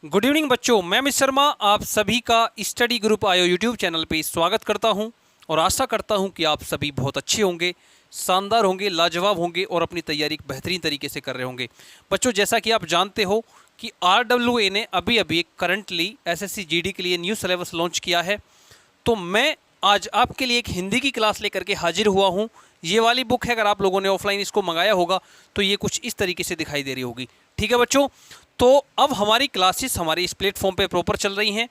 Good evening बच्चों, मैं miss Sharma आप सभी का स्टडी ग्रुप आयो यूट्यूब चैनल पे स्वागत करता हूं और आशा करता हूं कि आप सभी बहुत अच्छे होंगे, शानदार होंगे, लाजवाब होंगे और अपनी तैयारी बेहतरीन तरीके से कर रहे होंगे। बच्चों, जैसा कि आप जानते हो कि RWA ने अभी अभी करंटली SSC GD के लिए न्यू सिलेबस लॉन्च किया है, तो मैं आज आपके लिए एक हिंदी की क्लास लेकर के हाजिर हुआ हूँ। ये वाली बुक है, अगर आप लोगों ने ऑफलाइन इसको मंगाया होगा तो ये कुछ इस तरीके से दिखाई दे रही होगी। ठीक है बच्चों, तो अब हमारी क्लासेस हमारे इस प्लेटफॉर्म पे प्रॉपर चल रही हैं।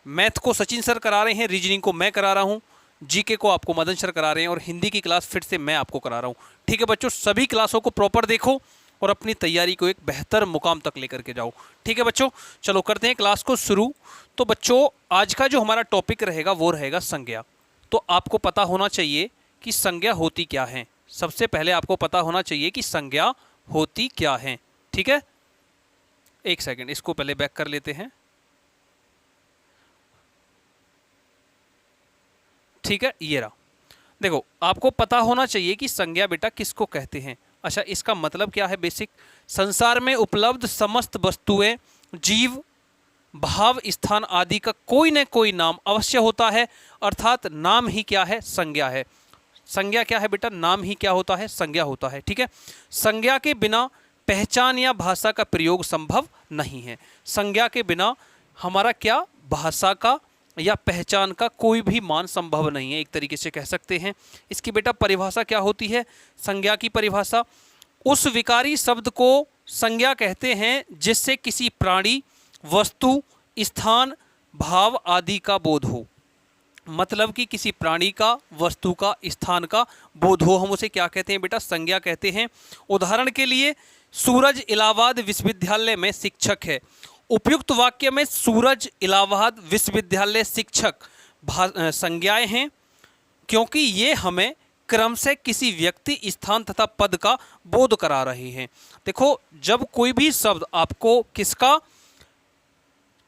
मैथ को सचिन सर करा रहे हैं, रीजनिंग को मैं करा रहा हूँ, जीके को आपको मदन सर करा रहे हैं और हिंदी की क्लास फिर से मैं आपको करा रहा हूँ। ठीक है बच्चों, सभी क्लासों को प्रॉपर देखो और अपनी तैयारी को एक बेहतर मुकाम तक लेकर के जाओ। ठीक है बच्चों, चलो करते हैं क्लास को शुरू। तो बच्चों, आज का जो हमारा टॉपिक रहेगा वो रहेगा संज्ञा। तो आपको पता होना चाहिए कि संज्ञा होती क्या है। सबसे पहले आपको पता होना चाहिए कि संज्ञा होती क्या है। ठीक है, एक सेकंड, इसको पहले बैक कर लेते हैं। ठीक है, ये रहा। देखो, आपको पता होना चाहिए कि संज्ञा बेटा किसको कहते हैं। अच्छा, इसका मतलब क्या है बेसिक? संसार में उपलब्ध समस्त वस्तुएं, जीव, भाव, स्थान आदि का कोई न कोई नाम अवश्य होता है, अर्थात नाम ही क्या है? संज्ञा है। संज्ञा क्या है बेटा? नाम ही क्या होता है? संज्ञा होता है। ठीक है, संज्ञा के बिना पहचान या भाषा का प्रयोग संभव नहीं है। संज्ञा के बिना हमारा क्या, भाषा का या पहचान का कोई भी मान संभव नहीं है, एक तरीके से कह सकते हैं। इसकी बेटा परिभाषा क्या होती है? संज्ञा की परिभाषा, उस विकारी शब्द को संज्ञा कहते हैं जिससे किसी प्राणी, वस्तु, स्थान, भाव आदि का बोध हो। मतलब कि किसी प्राणी का, वस्तु का, स्थान का बोध हो, हम उसे क्या कहते हैं बेटा? संज्ञा कहते हैं। उदाहरण के लिए, सूरज इलाहाबाद विश्वविद्यालय में शिक्षक है। उपयुक्त वाक्य में सूरज इलाहाबाद विश्वविद्यालय शिक्षक संज्ञाएं हैं, क्योंकि ये हमें क्रम से किसी व्यक्ति, स्थान तथा पद का बोध करा रहे हैं। देखो, जब कोई भी शब्द आपको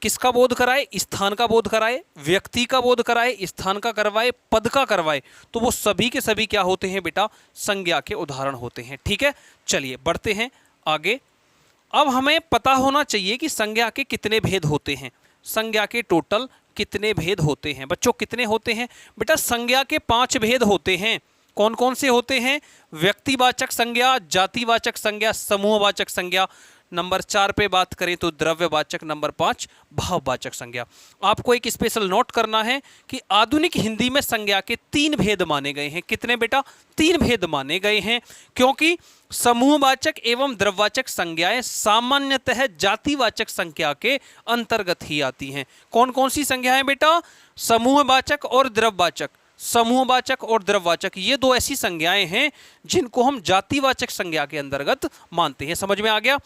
किसका बोध कराए? स्थान का बोध कराए, व्यक्ति का बोध कराए, स्थान का करवाए, पद का करवाए, तो वो सभी के सभी क्या होते हैं बेटा? संज्ञा के उदाहरण होते हैं। ठीक है, चलिए बढ़ते हैं आगे। अब हमें पता होना चाहिए कि संज्ञा के कितने भेद होते हैं। संज्ञा के टोटल कितने भेद होते हैं बच्चों? कितने होते हैं बेटा? संज्ञा के 5 भेद होते हैं। कौन कौन से होते हैं? व्यक्तिवाचक संज्ञा, जातिवाचक संज्ञा, समूहवाचक संज्ञा। नंबर 4 पे बात करें तो द्रव्यवाचक, नंबर 5 भाववाचक संज्ञा। आपको एक स्पेशल नोट करना है कि आधुनिक हिंदी में संज्ञा के 3 भेद माने गए हैं। कितने बेटा? 3 भेद माने गए हैं, क्योंकि समूहवाचक एवं द्रव्यवाचक संज्ञाएं सामान्यतः जातिवाचक संज्ञा के अंतर्गत ही आती हैं। कौन कौन सी संज्ञाएं बेटा? समूहवाचक और द्रव्यवाचक। समूहवाचक और द्रव्यवाचक, ये 2 ऐसी संज्ञाएं हैं जिनको हम जातिवाचक संज्ञा के अंतर्गत मानते हैं। समझ में आ गया?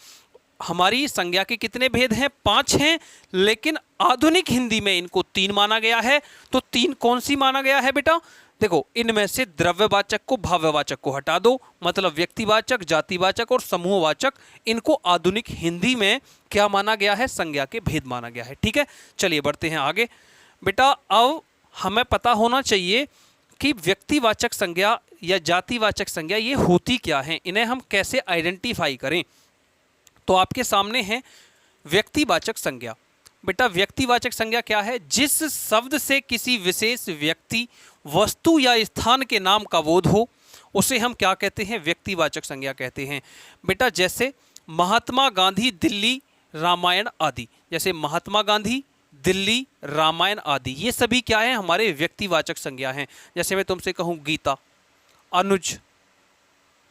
हमारी संज्ञा के कितने भेद हैं? 5 हैं, लेकिन आधुनिक हिंदी में इनको 3 माना गया है। तो 3 कौन सी माना गया है बेटा? देखो, इनमें से द्रव्यवाचक को, भाववाचक को हटा दो, मतलब व्यक्तिवाचक, जातिवाचक और समूहवाचक, इनको आधुनिक हिंदी में क्या माना गया है? संज्ञा के भेद माना गया है। ठीक है, चलिए बढ़ते हैं आगे। बेटा, अब हमें पता होना चाहिए कि व्यक्तिवाचक संज्ञा या जातिवाचक संज्ञा ये होती क्या है, इन्हें हम कैसे आइडेंटिफाई करें। तो आपके सामने है व्यक्तिवाचक संज्ञा। बेटा, व्यक्तिवाचक संज्ञा क्या है? जिस शब्द से किसी विशेष व्यक्ति, वस्तु या स्थान के नाम का बोध हो, उसे हम क्या कहते हैं? व्यक्तिवाचक संज्ञा कहते हैं। बेटा, जैसे महात्मा गांधी, दिल्ली, रामायण आदि। जैसे महात्मा गांधी, दिल्ली, रामायण आदि, ये सभी क्या है? हमारे व्यक्तिवाचक संज्ञा हैं। जैसे मैं तुमसे कहूँ गीता, अनुज,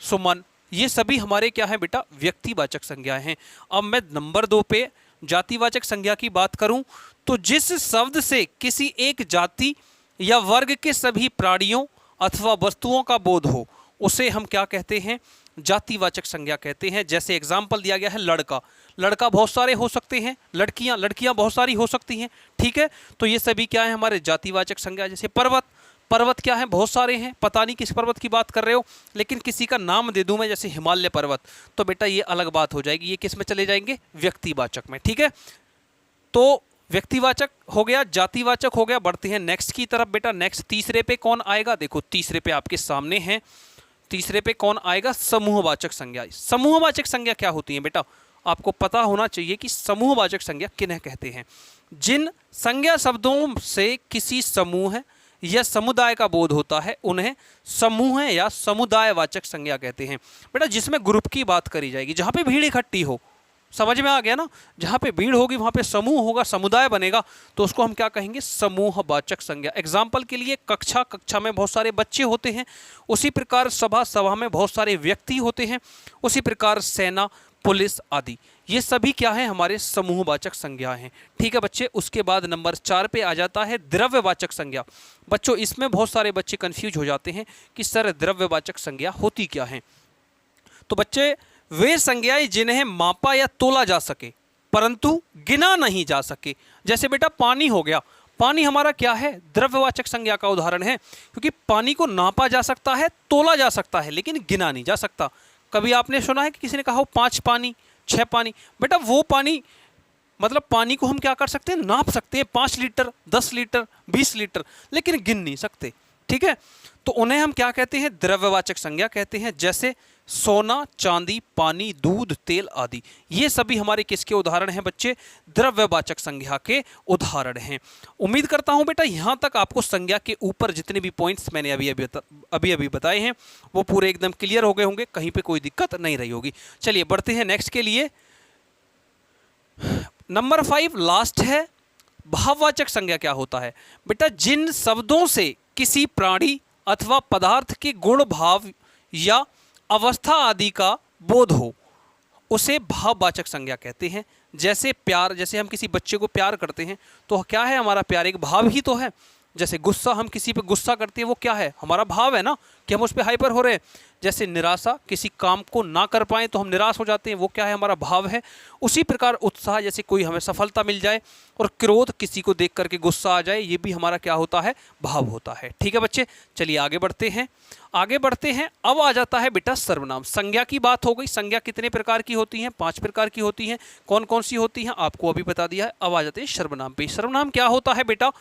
सुमन, ये सभी हमारे क्या है बेटा? व्यक्तिवाचक संज्ञा हैं। अब मैं नंबर 2 पे जातिवाचक संज्ञा की बात करूं तो जिस शब्द से किसी एक जाति या वर्ग के सभी प्राणियों अथवा वस्तुओं का बोध हो, उसे हम क्या कहते हैं? जातिवाचक संज्ञा कहते हैं। जैसे एग्जाम्पल दिया गया है लड़का। लड़का बहुत सारे हो सकते हैं, लड़कियां बहुत सारी हो सकती हैं। ठीक है, तो ये सभी क्या है? हमारे जातिवाचक संज्ञा। जैसे पर्वत क्या है? बहुत सारे हैं, पता नहीं किस पर्वत की बात कर रहे हो, लेकिन किसी का नाम दे दूं मैं, जैसे हिमालय पर्वत, तो बेटा ये अलग बात हो जाएगी। ये किस में चले जाएंगे? व्यक्तिवाचक में। ठीक है, तो व्यक्तिवाचक हो गया, जातिवाचक हो गया। बढ़ते हैं नेक्स्ट की तरफ। बेटा, नेक्स्ट तीसरे पे कौन आएगा? देखो, तीसरे पे आपके सामने है। तीसरे पे कौन आएगा? समूहवाचक संज्ञा। समूहवाचक संज्ञा क्या होती है बेटा? आपको पता होना चाहिए कि समूहवाचक संज्ञा किन्हें कहते हैं। जिन संज्ञा शब्दों से किसी समूह या समुदाय का बोध होता है उन्हें समूह या समुदायवाचक संज्ञा कहते हैं। बेटा जिसमें ग्रुप की बात करी जाएगी, जहाँ पे भीड़ इकट्ठी हो, समझ में आ गया ना, जहाँ पे भीड़ होगी वहाँ पे समूह होगा, समुदाय बनेगा, तो उसको हम क्या कहेंगे, समूहवाचक संज्ञा। एग्जाम्पल के लिए कक्षा में बहुत सारे बच्चे होते हैं, उसी प्रकार सभा में बहुत सारे व्यक्ति होते हैं, उसी प्रकार सेना, पुलिस आदि, ये सभी क्या है, हमारे समूहवाचक संज्ञा हैं। ठीक है बच्चे, उसके बाद नंबर 4 पे आ जाता है द्रव्यवाचक संज्ञा। बच्चों इसमें बहुत सारे बच्चे कंफ्यूज हो जाते हैं कि सर द्रव्यवाचक संज्ञा होती क्या है। तो बच्चे वे संज्ञाएं जिन्हें मापा या तोला जा सके परंतु गिना नहीं जा सके। जैसे बेटा पानी हो गया, पानी हमारा क्या है, द्रव्यवाचक संज्ञा का उदाहरण है, क्योंकि पानी को नापा जा सकता है, तोला जा सकता है, लेकिन गिना नहीं जा सकता। कभी आपने सुना है कि किसी ने कहा हो 5 पानी 6 पानी, बेटा वो पानी मतलब पानी को हम क्या कर सकते हैं, नाप सकते हैं, 5 लीटर 10 लीटर 20 लीटर, लेकिन गिन नहीं सकते। ठीक है, तो उन्हें हम क्या कहते हैं, द्रव्यवाचक संज्ञा कहते हैं। जैसे सोना, चांदी, पानी, दूध, तेल आदि, ये सभी हमारे किसके उदाहरण हैं बच्चे, द्रव्यवाचक संज्ञा के उदाहरण हैं। उम्मीद करता हूं बेटा यहां तक आपको संज्ञा के ऊपर जितने भी पॉइंट्स मैंने अभी बताए हैं वो पूरे एकदम क्लियर हो गए होंगे, कहीं पे कोई दिक्कत नहीं रही होगी। चलिए बढ़ते हैं नेक्स्ट के लिए। नंबर 5 लास्ट है, भाववाचक संज्ञा क्या होता है। बेटा जिन शब्दों से किसी प्राणी अथवा पदार्थ के गुण, भाव या अवस्था आदि का बोध हो उसे भाववाचक संज्ञा कहते हैं। जैसे प्यार, जैसे हम किसी बच्चे को प्यार करते हैं तो क्या है, हमारा प्यार एक भाव ही तो है। जैसे गुस्सा, हम किसी पे गुस्सा करते हैं वो क्या है, हमारा भाव है ना, कि हम उस पर हाइपर हो रहे हैं। जैसे निराशा, किसी काम को ना कर पाए तो हम निराश हो जाते हैं, वो क्या है, हमारा भाव है। उसी प्रकार उत्साह, जैसे कोई हमें सफलता मिल जाए, और क्रोध, किसी को देख करके गुस्सा आ जाए, ये भी हमारा क्या होता है, भाव होता है। ठीक है बच्चे, चलिए आगे बढ़ते हैं। अब आ जाता है बेटा सर्वनाम। संज्ञा की बात हो गई, संज्ञा कितने प्रकार की होती हैं, 5 प्रकार की होती हैं। कौन कौन सी होती हैं आपको अभी बता दिया है। अब आ जाते हैं सर्वनाम पे। सर्वनाम क्या होता है बेटा,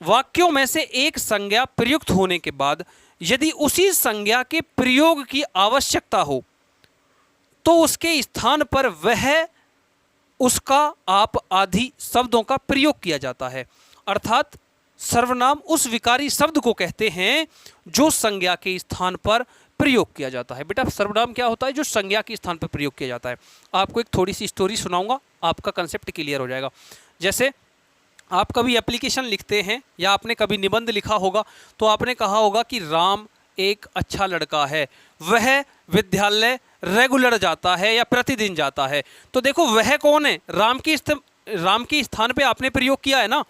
वाक्यों में से एक संज्ञा प्रयुक्त होने के बाद यदि उसी संज्ञा के प्रयोग की आवश्यकता हो तो उसके स्थान पर वह उसका आप आदि शब्दों का प्रयोग किया जाता है। अर्थात सर्वनाम उस विकारी शब्द को कहते हैं जो संज्ञा के स्थान पर प्रयोग किया जाता है। बेटा सर्वनाम क्या होता है, जो संज्ञा के स्थान पर प्रयोग किया जाता है। आपको एक थोड़ी सी स्टोरी सुनाऊंगा, आपका कंसेप्ट क्लियर हो जाएगा। जैसे आप कभी एप्लीकेशन लिखते हैं या आपने कभी निबंध लिखा होगा तो आपने कहा होगा कि राम एक अच्छा लड़का है, वह विद्यालय रेगुलर जाता है या प्रतिदिन जाता है। तो देखो वह कौन है, राम के स्थान पे आपने प्रयोग किया है ना,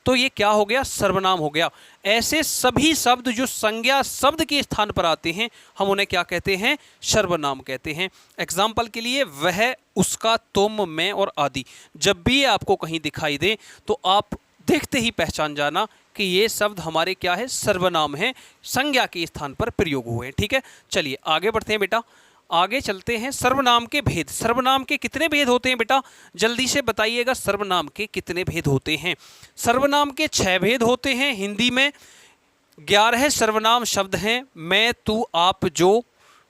तो ये क्या हो गया, सर्वनाम हो गया। ऐसे सभी शब्द जो संज्ञा शब्द के स्थान पर आते हैं हम उन्हें क्या कहते हैं, सर्वनाम कहते हैं। एग्जाम्पल के लिए वह, उसका, तुम, मैं और आदि, जब भी ये आपको कहीं दिखाई दे तो आप देखते ही पहचान जाना कि ये शब्द हमारे क्या है, सर्वनाम है, संज्ञा के स्थान पर प्रयोग हुए। ठीक है, चलिए आगे बढ़ते हैं बेटा, आगे चलते हैं। सर्वनाम के भेद, सर्वनाम के कितने भेद होते हैं बेटा, जल्दी से बताइएगा, सर्वनाम के कितने भेद होते हैं। सर्वनाम के 6 भेद होते हैं। हिंदी में 11 सर्वनाम शब्द हैं। मैं, तू, आप, जो,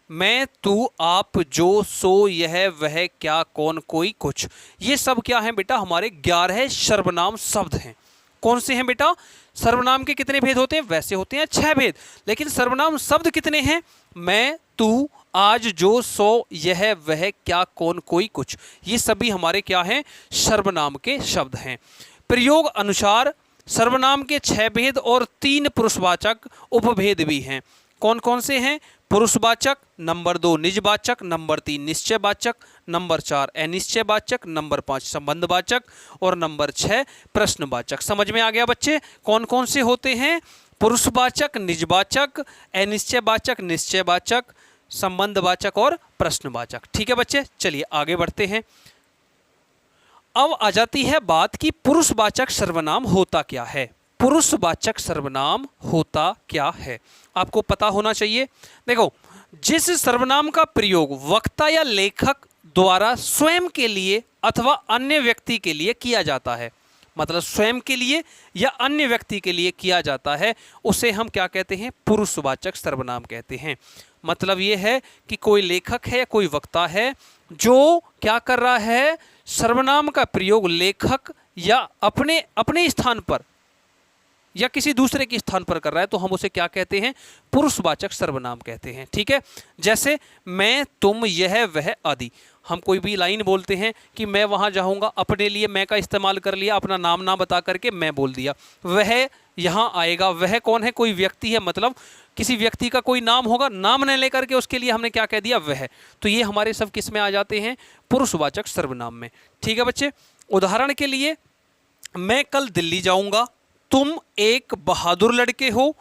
मैं, तू, आप, जो, सो, यह, वह, क्या, कौन, कोई, कुछ, ये सब क्या हैं बेटा, हमारे 11 सर्वनाम शब्द हैं। कौन से हैं बेटा, सर्वनाम के कितने भेद होते हैं, वैसे होते हैं 6 भेद, लेकिन सर्वनाम शब्द कितने हैं, मैं, तू, आज, जो, सो, यह, वह, क्या, कौन, कोई, कुछ, ये सभी हमारे क्या हैं, सर्वनाम के शब्द हैं। प्रयोग अनुसार सर्वनाम के 6 भेद और 3 पुरुषवाचक उपभेद भी हैं। कौन कौन से हैं, पुरुषवाचक, नंबर 2 निजवाचक, नंबर 3 निश्चयवाचक, नंबर 4 अनिश्चयवाचक, नंबर 5 संबंधवाचक और नंबर 6 प्रश्नवाचक। समझ में आ गया बच्चे, कौन कौन से होते हैं, पुरुषवाचक, निजवाचक, अनिश्चयवाचक, निश्चयवाचक, संबंधवाचक और प्रश्नवाचक। ठीक है बच्चे, चलिए आगे बढ़ते हैं। अब आ जाती है बात कि पुरुषवाचक सर्वनाम होता क्या है। पुरुषवाचक सर्वनाम होता क्या है, आपको पता होना चाहिए। देखो, जिस सर्वनाम का प्रयोग वक्ता या लेखक द्वारा स्वयं के लिए अथवा अन्य व्यक्ति के लिए किया जाता है, मतलब स्वयं के लिए या अन्य व्यक्ति के लिए किया जाता है, उसे हम क्या कहते हैं? पुरुषवाचक सर्वनाम कहते हैं। मतलब ये है कि कोई लेखक है या कोई वक्ता है जो क्या कर रहा है? सर्वनाम का प्रयोग लेखक या अपने अपने स्थान पर या किसी दूसरे के स्थान पर कर रहा है, तो हम उसे क्या कहते हैं? पुरुषवाचक सर्वनाम कहते हैं। ठीक है, जैसे मैं, तुम, यह, वह आदि। हम कोई भी लाइन बोलते हैं कि मैं वहां जाऊंगा, अपने लिए मैं का इस्तेमाल कर लिया, अपना नाम ना बता करके मैं बोल दिया। वह यहां आएगा, वह कौन है? कोई व्यक्ति है, मतलब किसी व्यक्ति का कोई नाम होगा, नाम न लेकर के उसके लिए हमने क्या कह दिया? वह। तो ये हमारे सब किस में आ जाते हैं? पुरुषवाचक सर्वनाम में। ठीक है बच्चे, उदाहरण के लिए मैं कल दिल्ली जाऊंगा, तुम एक बहादुर लड़के हो।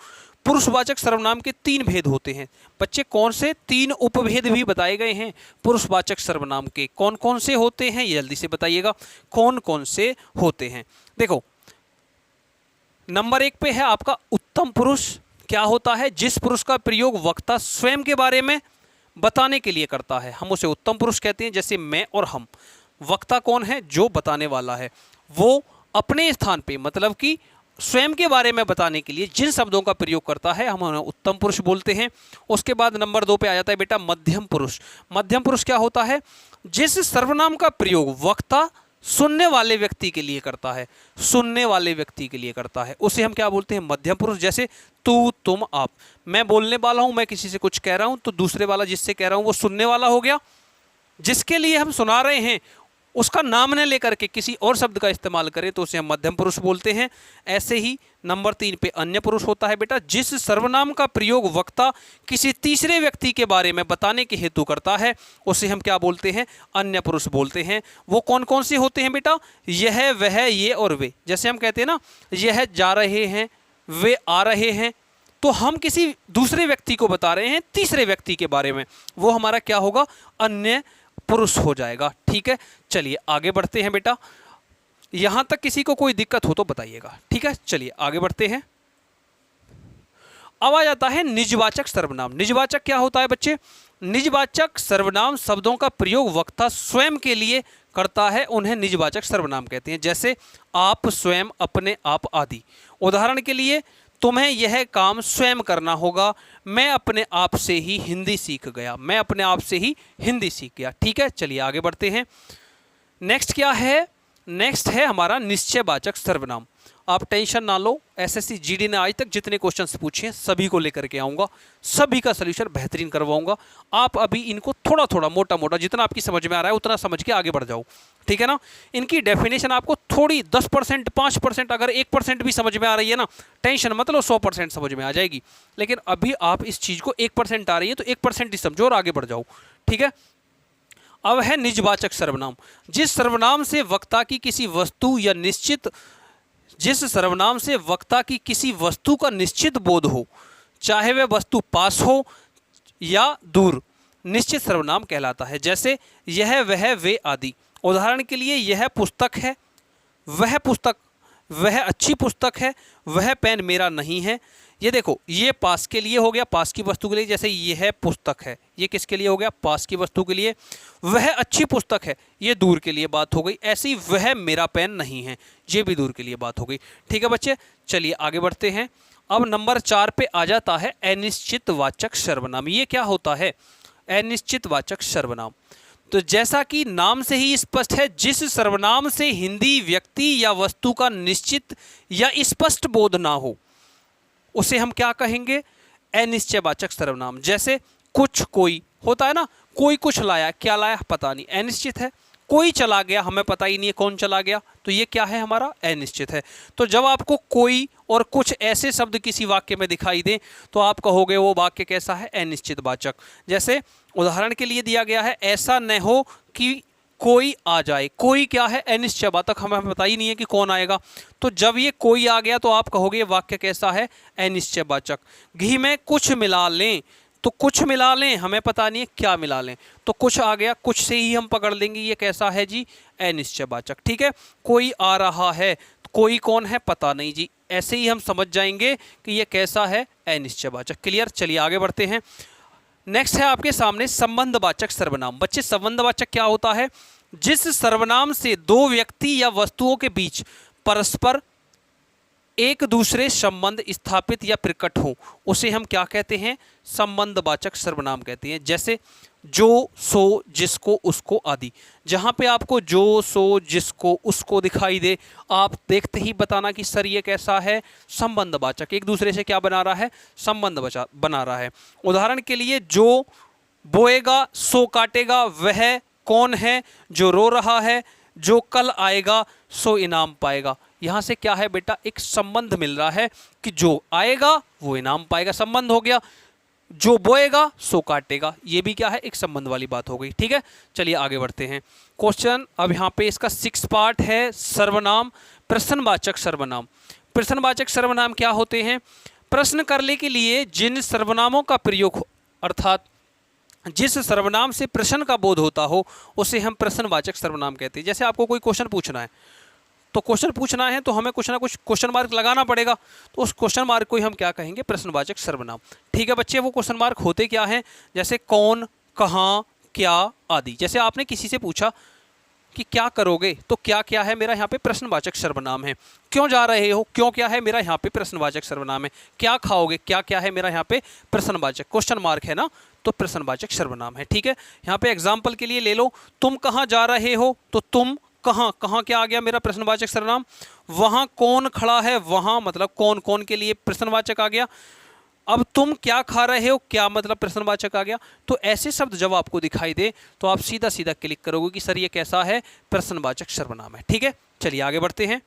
पुरुषवाचक सर्वनाम के 3 भेद होते हैं बच्चे। कौन से? 3 उपभेद भी बताए गए हैं पुरुषवाचक सर्वनाम के। कौन कौन से होते हैं ये जल्दी से बताइएगा, कौन कौन से होते हैं। देखो, नंबर 1 पे है आपका उत्तम पुरुष। क्या होता है? जिस पुरुष का प्रयोग वक्ता स्वयं के बारे में बताने के लिए करता है, हम उसे उत्तम पुरुष कहते हैं। जैसे मैं और हम। वक्ता कौन है? जो बताने वाला है। वो अपने स्थान पे, मतलब कि स्वयं के बारे में बताने के लिए जिन शब्दों का प्रयोग करता है, हम उन्हें उत्तम पुरुष बोलते हैं। उसके बाद नंबर 2 पे आ जाता है बेटा मध्यम पुरुष। मध्यम पुरुष क्या होता है? जिस सर्वनाम का प्रयोग वक्ता सुनने वाले व्यक्ति के लिए करता है, सुनने वाले व्यक्ति के लिए करता है, उसे हम क्या बोलते हैं? मध्यम पुरुष। जैसे तू, तुम, आप। मैं बोलने वाला हूं, मैं किसी से कुछ कह रहा हूं, तो दूसरे वाला जिससे कह रहा हूं वो सुनने वाला हो गया। जिसके लिए हम सुना रहे हैं उसका नाम न लेकर के किसी और शब्द का इस्तेमाल करें तो उसे हम मध्यम पुरुष बोलते हैं। ऐसे ही नंबर 3 पे अन्य पुरुष होता है बेटा। जिस सर्वनाम का प्रयोग वक्ता किसी तीसरे व्यक्ति के बारे में बताने के हेतु करता है, उसे हम क्या बोलते हैं? अन्य पुरुष बोलते हैं। वो कौन कौन से होते हैं बेटा? यह, वह, ये और वे। जैसे हम कहते हैं ना, यह जा रहे हैं, वे आ रहे हैं, तो हम किसी दूसरे व्यक्ति को बता रहे हैं तीसरे व्यक्ति के बारे में, वो हमारा क्या होगा? अन्य पुरुष हो जाएगा। ठीक है, चलिए आगे बढ़ते हैं बेटा। यहां तक किसी को कोई दिक्कत हो तो बताइएगा। ठीक है, चलिए आगे बढ़ते हैं। अब आ जाता है निजवाचक सर्वनाम। निजवाचक क्या होता है बच्चे? निजवाचक सर्वनाम शब्दों का प्रयोग वक्ता स्वयं के लिए करता है, उन्हें निजवाचक सर्वनाम कहते हैं। जैसे आप, स्वयं, अपने आप आदि। उदाहरण के लिए, तुम्हें यह काम स्वयं करना होगा, मैं अपने आप से ही हिंदी सीख गया, मैं अपने आप से ही हिंदी सीख गया। ठीक है, चलिए आगे बढ़ते हैं। नेक्स्ट क्या है? नेक्स्ट है हमारा निश्चयवाचक सर्वनाम। आप टेंशन ना लो, एसएससी जीडी ने आज तक जितने क्वेश्चंस पूछे हैं सभी को लेकर के आऊँगा, सभी का सोल्यूशन बेहतरीन करवाऊंगा। आप अभी इनको थोड़ा थोड़ा मोटा मोटा जितना आपकी समझ में आ रहा है उतना समझ के आगे बढ़ जाओ। ठीक है ना? इनकी डेफिनेशन आपको थोड़ी 10%, 5%, अगर 1% भी समझ में आ रही है ना, टेंशन मत लो, 100% समझ में आ जाएगी। लेकिन अभी आप इस चीज़ को 1% आ रही है तो 1% ही समझो और आगे बढ़ जाओ। ठीक है, अब है निजवाचक सर्वनाम। जिस सर्वनाम से वक्ता की किसी वस्तु या निश्चित जिस सर्वनाम से वक्ता की किसी वस्तु का निश्चित बोध हो, चाहे वह वस्तु पास हो या दूर, निश्चित सर्वनाम कहलाता है। जैसे यह, वह, वे आदि। उदाहरण के लिए, यह पुस्तक है, वह पुस्तक, वह अच्छी पुस्तक है, वह पेन मेरा नहीं है। ये देखो, ये पास के लिए हो गया, पास की वस्तु के लिए। जैसे यह पुस्तक है, ये किसके लिए हो गया? पास की वस्तु के लिए। वह अच्छी पुस्तक है, ये दूर के लिए बात हो गई। ऐसी ही वह मेरा पेन नहीं है, ये भी दूर के लिए बात हो गई। ठीक है बच्चे, चलिए आगे बढ़ते हैं। अब नंबर 4 पे आ जाता है अनिश्चितवाचक सर्वनाम। ये क्या होता है? अनिश्चितवाचक सर्वनाम। तो जैसा कि नाम से ही स्पष्ट है, जिस सर्वनाम से हिंदी व्यक्ति या वस्तु का निश्चित या स्पष्ट बोध ना हो, उसे हम क्या कहेंगे? अनिश्चयवाचक सर्वनाम। जैसे कुछ, कोई होता है ना, कोई कुछ लाया, क्या लाया पता नहीं, अनिश्चित है। कोई चला गया, हमें पता ही नहीं है कौन चला गया, तो ये क्या है? हमारा अनिश्चित है। तो जब आपको कोई और कुछ ऐसे शब्द किसी वाक्य में दिखाई दे तो आप कहोगे वो वाक्य कैसा है? अनिश्चितवाचक। जैसे उदाहरण के लिए दिया गया है, ऐसा न हो कि कोई आ जाए। कोई क्या है? अनिश्चयवाचक, हमें पता ही नहीं है कि कौन आएगा। तो जब ये कोई आ गया तो आप कहोगे वाक्य कैसा है? अनिश्चयवाचक। घी में कुछ मिला लें, तो कुछ मिला लें, हमें पता नहीं है क्या मिला लें, तो कुछ आ गया, कुछ से ही हम पकड़ लेंगे ये कैसा है जी? अनिश्चयवाचक। ठीक है, कोई आ रहा है, कोई कौन है पता नहीं जी, ऐसे ही हम समझ जाएंगे कि ये कैसा है? अनिश्चयवाचक। क्लियर? चलिए आगे बढ़ते हैं। नेक्स्ट है आपके सामने संबंधवाचक सर्वनाम। बच्चे, संबंधवाचक क्या होता है? जिस सर्वनाम से दो व्यक्ति या वस्तुओं के बीच परस्पर एक दूसरे संबंध स्थापित या प्रकट हो उसे हम क्या कहते हैं? संबंधवाचक सर्वनाम कहते हैं। जैसे जो, सो, जिसको, उसको आदि। जहाँ पे आपको जो, सो, जिसको, उसको दिखाई दे, आप देखते ही बताना कि सर ये कैसा है? संबंधवाचक, एक दूसरे से क्या बना रहा है? संबंध बना रहा है। उदाहरण के लिए, जो बोएगा सो काटेगा, वह कौन है? जो रो रहा है। जो कल आएगा सो इनाम पाएगा। यहाँ से क्या है बेटा? एक संबंध मिल रहा है कि जो आएगा वो इनाम पाएगा, संबंध हो गया। जो बोएगा सो काटेगा, ये भी क्या है? एक संबंध वाली बात हो गई। ठीक है, चलिए आगे बढ़ते हैं। क्वेश्चन अब यहाँ पे इसका 6 पार्ट है। सर्वनाम, प्रश्नवाचक सर्वनाम। प्रश्नवाचक सर्वनाम क्या होते हैं? प्रश्न करने के लिए जिन सर्वनामों का प्रयोग हो, अर्थात जिस सर्वनाम से प्रश्न का बोध होता हो उसे हम प्रश्नवाचक सर्वनाम कहते हैं। जैसे आपको कोई क्वेश्चन पूछना है, तो क्वेश्चन पूछना है तो हमें कुछ ना कुछ क्वेश्चन मार्क लगाना पड़ेगा, तो उस क्वेश्चन मार्क को ही हम क्या कहेंगे? प्रश्नवाचक सर्वनाम। ठीक है बच्चे, वो क्वेश्चन मार्क होते क्या हैं? जैसे कौन, कहाँ, क्या आदि। जैसे आपने किसी से पूछा कि क्या करोगे, तो क्या क्या है? मेरा यहाँ पे प्रश्नवाचक सर्वनाम है। क्यों जा रहे हो, क्यों क्या है? मेरा यहाँ पे प्रश्नवाचक सर्वनाम है। क्या खाओगे, क्या क्या है? मेरा यहाँ पे प्रश्नवाचक, क्वेश्चन मार्क है ना, तो प्रश्नवाचक सर्वनाम है। ठीक है, यहाँ पे एग्जाम्पल के लिए ले लो, तुम कहाँ जा रहे हो, तो तुम कहाँ, कहाँ क्या आ गया? मेरा प्रश्नवाचक सर्वनाम। वहाँ कौन खड़ा है, वहाँ मतलब कौन, कौन के लिए प्रश्नवाचक आ गया। अब तुम क्या खा रहे हो, क्या मतलब प्रश्नवाचक आ गया। तो ऐसे शब्द जब आपको दिखाई दे तो आप सीधा सीधा क्लिक करोगे कि सर ये कैसा है? प्रश्नवाचक सर्वनाम है। ठीक है, चलिए आगे बढ़ते हैं।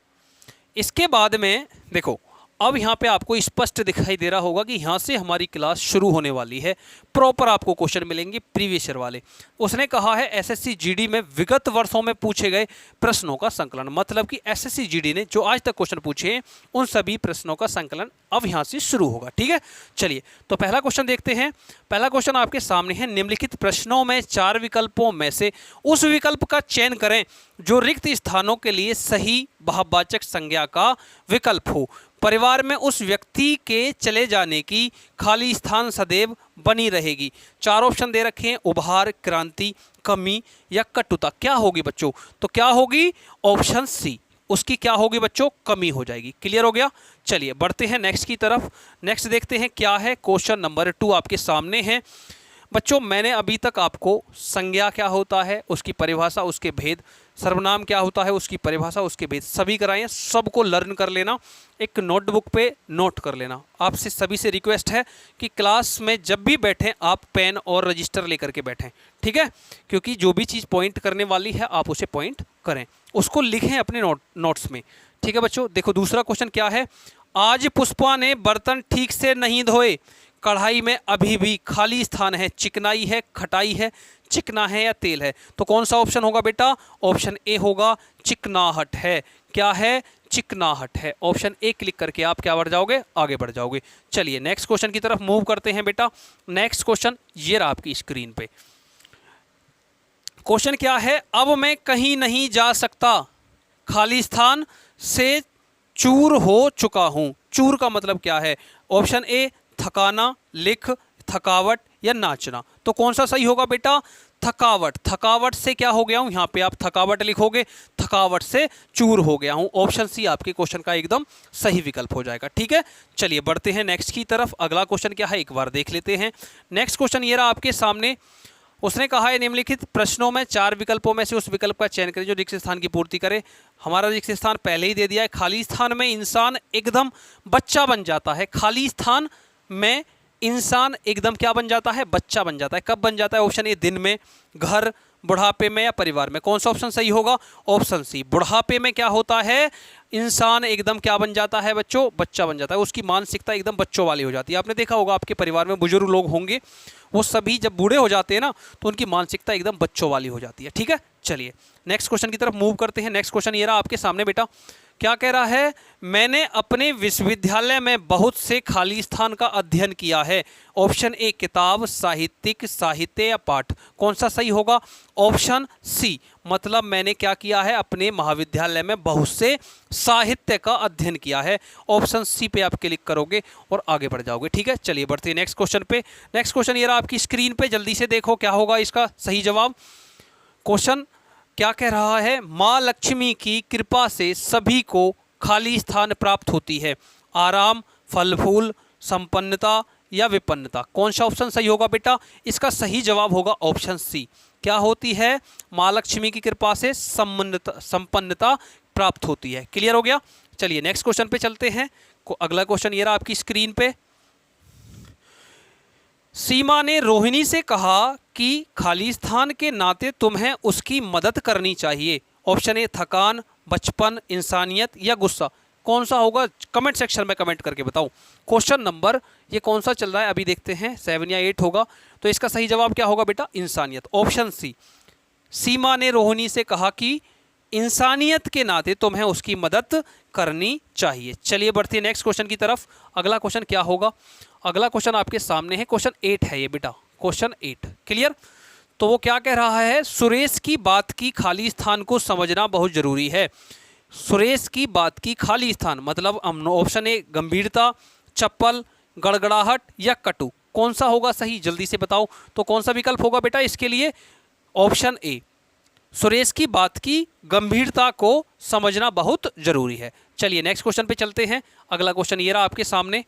इसके बाद में देखो, अब यहाँ पे आपको स्पष्ट दिखाई दे रहा होगा कि यहाँ से हमारी क्लास शुरू होने वाली है। प्रॉपर आपको क्वेश्चन मिलेंगे प्रीवियस ईयर वाले। उसने कहा है एसएससी जीडी में विगत वर्षों में पूछे गए प्रश्नों का संकलन, मतलब कि एसएससी जीडी ने जो आज तक क्वेश्चन पूछे हैं उन सभी प्रश्नों का संकलन अब यहाँ से शुरू होगा। ठीक है, चलिए तो पहला क्वेश्चन देखते हैं। पहला क्वेश्चन आपके सामने है, निम्नलिखित प्रश्नों में 4 विकल्पों में से उस विकल्प का चयन करें जो रिक्त स्थानों के लिए सही भाववाचक संज्ञा का विकल्प हो। परिवार में उस व्यक्ति के चले जाने की खाली स्थान सदैव बनी रहेगी। 4 ऑप्शन दे रखे हैं, उभार, क्रांति, कमी या कटुता। क्या होगी बच्चों? तो क्या होगी? ऑप्शन सी, उसकी क्या होगी बच्चों? कमी हो जाएगी। क्लियर हो गया? चलिए बढ़ते हैं नेक्स्ट की तरफ। नेक्स्ट देखते हैं क्या है। क्वेश्चन नंबर 2 आपके सामने है। बच्चों मैंने अभी तक आपको संज्ञा क्या होता है उसकी परिभाषा, उसके भेद, सर्वनाम क्या होता है उसकी परिभाषा, उसके भेद सभी कराए हैं। सबको लर्न कर लेना, एक नोटबुक पे नोट कर लेना। आपसे सभी से रिक्वेस्ट है कि क्लास में जब भी बैठें आप पेन और रजिस्टर लेकर के बैठें। ठीक है, क्योंकि जो भी चीज़ पॉइंट करने वाली है आप उसे पॉइंट करें, उसको लिखें अपने नोट्स में। ठीक है बच्चों, देखो दूसरा क्वेश्चन क्या है। आज पुष्पा ने बर्तन ठीक से नहीं धोए, कढ़ाई में अभी भी खाली स्थान है, चिकनाई है, खटाई है, चिकना है या तेल है। तो कौन सा ऑप्शन होगा बेटा? ऑप्शन ए होगा, चिकनाहट है। क्या है? चिकनाहट है। ऑप्शन ए क्लिक करके आप क्या बढ़ जाओगे? आगे बढ़ जाओगे। चलिए नेक्स्ट क्वेश्चन की तरफ मूव करते हैं बेटा। नेक्स्ट क्वेश्चन ये रहा आपकी स्क्रीन पे। क्वेश्चन क्या है? अब मैं कहीं नहीं जा सकता, खाली स्थान से चूर हो चुका हूं। चूर का मतलब क्या है? ऑप्शन ए थकाना, लिख, थकावट या नाचना। तो कौन सा सही होगा बेटा? थकावट। थकावट से क्या हो गया हूं? यहाँ पे आप थकावट लिखोगे, थकावट से चूर हो गया हूं। ऑप्शन सी आपके क्वेश्चन का एकदम सही विकल्प हो जाएगा। ठीक है, चलिए बढ़ते हैं नेक्स्ट की तरफ। अगला क्वेश्चन क्या है एक बार देख लेते हैं। नेक्स्ट क्वेश्चन ये रहा आपके सामने। उसने कहा है निम्नलिखित प्रश्नों में 4 विकल्पों में से उस विकल्प का चयन करें जो रिक्त स्थान की पूर्ति करे। हमारा रिक्त स्थान पहले ही दे दिया है। खाली स्थान में इंसान एकदम बच्चा बन जाता है। खाली स्थान में इंसान एकदम क्या बन जाता है? बच्चा बन जाता है। कब बन जाता है? ऑप्शन ए दिन में, घर, बुढ़ापे में या परिवार में। कौन सा ऑप्शन सही होगा? ऑप्शन सी, बुढ़ापे में क्या होता है? इंसान एकदम क्या बन जाता है बच्चों? बच्चा बन जाता है। उसकी मानसिकता एकदम बच्चों वाली हो जाती है। आपने देखा होगा आपके परिवार में बुजुर्ग लोग होंगे, वो सभी जब बूढ़े हो जाते हैं ना तो उनकी मानसिकता एकदम बच्चों वाली हो जाती है। ठीक है, चलिए नेक्स्ट क्वेश्चन की तरफ मूव करते हैं। नेक्स्ट क्वेश्चन ये रहा आपके सामने बेटा। क्या कह रहा है? मैंने अपने विश्वविद्यालय में बहुत से खाली स्थान का अध्ययन किया है। ऑप्शन ए किताब, साहित्यिक, साहित्य या पाठ। कौन सा सही होगा? ऑप्शन सी, मतलब मैंने क्या किया है? अपने महाविद्यालय में बहुत से साहित्य का अध्ययन किया है। ऑप्शन सी पे आप क्लिक करोगे और आगे बढ़ जाओगे। ठीक है, चलिए बढ़ते हैं नेक्स्ट क्वेश्चन पे। नेक्स्ट क्वेश्चन ये रहा आपकी स्क्रीन पे, जल्दी से देखो क्या होगा इसका सही जवाब। क्वेश्चन क्या कह रहा है? माँ लक्ष्मी की कृपा से सभी को खाली स्थान प्राप्त होती है? आराम, फल फूल, संपन्नता या विपन्नता? कौन सा ऑप्शन सही होगा बेटा? इसका सही जवाब होगा ऑप्शन सी। क्या होती है? माँ लक्ष्मी की कृपा से संपन्नता प्राप्त होती है। क्लियर हो गया? चलिए नेक्स्ट क्वेश्चन पे चलते हैं। अगला क्वेश्चन ये रहा आपकी स्क्रीन पे। सीमा ने रोहिणी से कहा कि खाली स्थान के नाते तुम्हें उसकी मदद करनी चाहिए। ऑप्शन ए थकान, बचपन, इंसानियत या गुस्सा? कौन सा होगा? कमेंट सेक्शन में कमेंट करके बताओ। क्वेश्चन नंबर ये कौन सा चल रहा है अभी देखते हैं, 7 या 8 होगा। तो इसका सही जवाब क्या होगा बेटा? इंसानियत, ऑप्शन सी। सीमा ने रोहिणी से कहा कि इंसानियत के नाते तुम्हें उसकी मदद करनी चाहिए। चलिए बढ़ते हैं नेक्स्ट क्वेश्चन की तरफ। अगला क्वेश्चन क्या होगा? अगला क्वेश्चन आपके सामने है, क्वेश्चन 8 है ये बेटा, क्वेश्चन 8। क्लियर? तो वो क्या कह रहा है? सुरेश की बात की खाली स्थान को समझना बहुत जरूरी है। सुरेश की बात की खाली स्थान मतलब ऑप्शन ए गंभीरता, चप्पल, गड़गड़ाहट या कटु? कौन सा होगा सही? जल्दी से बताओ। तो कौन सा विकल्प होगा बेटा इसके लिए? ऑप्शन ए, सुरेश की बात की गंभीरता को समझना बहुत जरूरी है। चलिए नेक्स्ट क्वेश्चन पे चलते हैं। अगला क्वेश्चन ये रहा आपके सामने।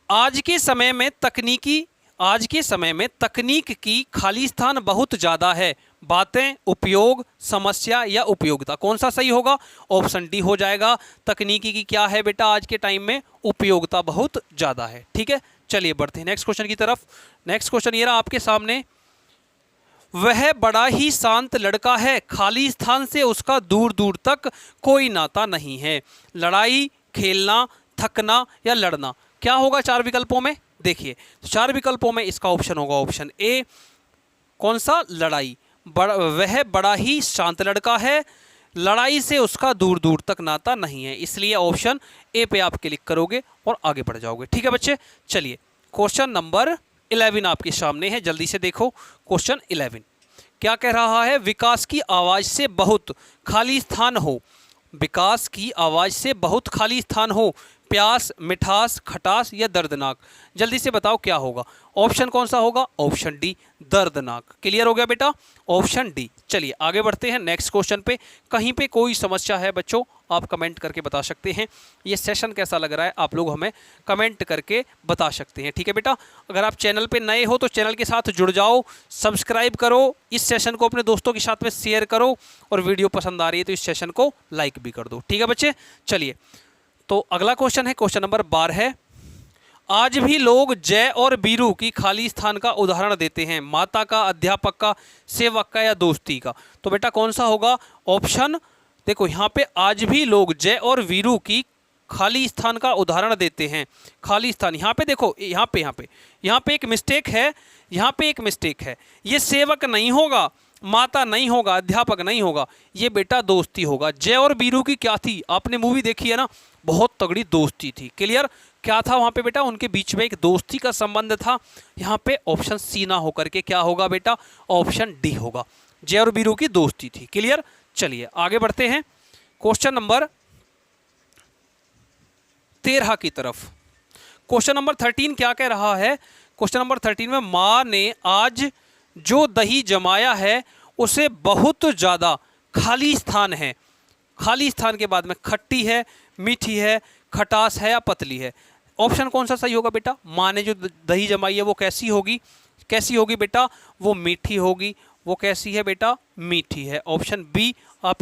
आज के समय में तकनीक की खाली स्थान बहुत ज़्यादा है। बातें, उपयोग, समस्या या उपयोगिता? कौन सा सही होगा? ऑप्शन डी हो जाएगा। तकनीकी की क्या है बेटा आज के टाइम में? उपयोगिता बहुत ज़्यादा है। ठीक है, चलिए बढ़ते हैं नेक्स्ट क्वेश्चन की तरफ। नेक्स्ट क्वेश्चन ये रहा आपके सामने। वह बड़ा ही शांत लड़का है, खाली स्थान से उसका दूर दूर तक कोई नाता नहीं है। लड़ाई, खेलना, थकना या लड़ना? क्या होगा 4 विकल्पों में? देखिए 4 विकल्पों में इसका ऑप्शन होगा ऑप्शन ए। कौन सा? लड़ाई। वह बड़ा ही शांत लड़का है, लड़ाई से उसका दूर दूर तक नाता नहीं है, इसलिए ऑप्शन ए पे आप क्लिक करोगे और आगे बढ़ जाओगे। ठीक है बच्चे, चलिए क्वेश्चन नंबर 11 आपके सामने है, जल्दी से देखो। क्वेश्चन 11 क्या कह रहा है? विकास की आवाज़ से बहुत खाली स्थान हो। विकास की आवाज़ से बहुत खाली स्थान हो। प्यास, मिठास, खटास या दर्दनाक? जल्दी से बताओ क्या होगा? ऑप्शन कौन सा होगा? ऑप्शन डी, दर्दनाक। क्लियर हो गया बेटा? Option D. चलिए आगे बढ़ते हैं नेक्स्ट क्वेश्चन पे। कहीं पे कोई समस्या है बच्चों आप कमेंट करके बता सकते हैं। ये सेशन कैसा लग रहा है आप लोग हमें कमेंट करके बता सकते हैं। ठीक है बेटा, अगर आप चैनल पे नए हो तो चैनल के साथ जुड़ जाओ, सब्सक्राइब करो, इस सेशन को अपने दोस्तों के साथ में शेयर करो और वीडियो पसंद आ रही है तो इस सेशन को लाइक भी कर दो। ठीक है बच्चे, चलिए तो अगला क्वेश्चन है क्वेश्चन नंबर 12 है। आज भी लोग जय और बीरू की खाली स्थान का उदाहरण देते हैं। माता का, अध्यापक का, सेवक का या दोस्ती का? तो बेटा कौन सा होगा? ऑप्शन देखो यहाँ पे आज भी लोग जय और वीरू की खाली स्थान का उदाहरण देते हैं। खाली स्थान यहाँ पे देखो, यहाँ पे एक मिस्टेक है, यहाँ पे एक मिस्टेक है। ये सेवक नहीं होगा, माता नहीं होगा, अध्यापक नहीं होगा, ये बेटा दोस्ती होगा। जय और बीरू की क्या थी? आपने मूवी देखी है ना, बहुत तगड़ी दोस्ती थी। क्लियर? क्या था वहाँ पे बेटा? उनके बीच में एक दोस्ती का संबंध था। यहाँ पे ऑप्शन सी ना होकर के क्या होगा बेटा? ऑप्शन डी होगा, जय और बीरू की दोस्ती थी। क्लियर? चलिए आगे बढ़ते हैं क्वेश्चन नंबर 13 की तरफ। क्वेश्चन नंबर 13 क्या कह रहा है? क्वेश्चन नंबर 13 में माँ ने आज जो दही जमाया है उसे बहुत ज़्यादा खाली स्थान है। खाली स्थान के बाद में खट्टी है, मीठी है, खटास है या पतली है? ऑप्शन कौन सा सही होगा बेटा? माँ ने जो दही जमाई है वो कैसी होगी? कैसी होगी बेटा? वो मीठी होगी। वो कैसी है बेटा? मीठी है। Option B. आप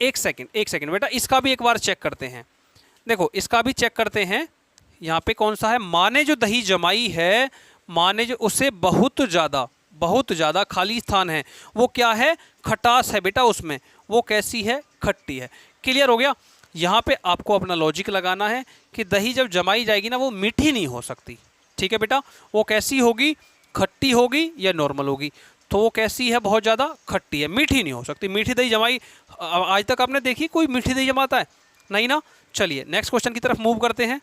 एक सेकंड बेटा, इसका भी एक बार चेक करते हैं। देखो इसका भी चेक करते हैं। यहाँ पे कौन सा है? माँ ने जो दही जमाई है, माँ ने जो, उसे बहुत ज़्यादा खाली स्थान है। वो क्या है? खटास है बेटा उसमें। वो कैसी है? खट्टी है। क्लियर हो गया? यहाँ पे आपको अपना लॉजिक लगाना है कि दही जब जमाई जाएगी ना वो मीठी नहीं हो सकती। ठीक है बेटा? वो कैसी होगी? खट्टी होगी या नॉर्मल होगी? तो वो कैसी है? बहुत ज़्यादा खट्टी है, मीठी नहीं हो सकती। मीठी दही जमाई आज तक आपने देखी कोई मीठी दही जमाता है? नहीं ना। चलिए नेक्स्ट क्वेश्चन की तरफ मूव करते हैं।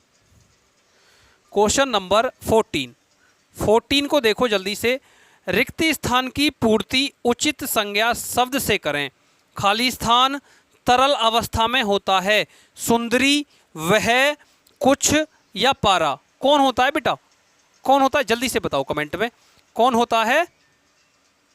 क्वेश्चन नंबर 14 को देखो जल्दी से। रिक्त स्थान की पूर्ति उचित संज्ञा शब्द से करें। खाली स्थान तरल अवस्था में होता है। सुंदरी, वह, कुछ या पारा? कौन होता है बेटा? कौन होता है? जल्दी से बताओ कमेंट में, कौन होता है?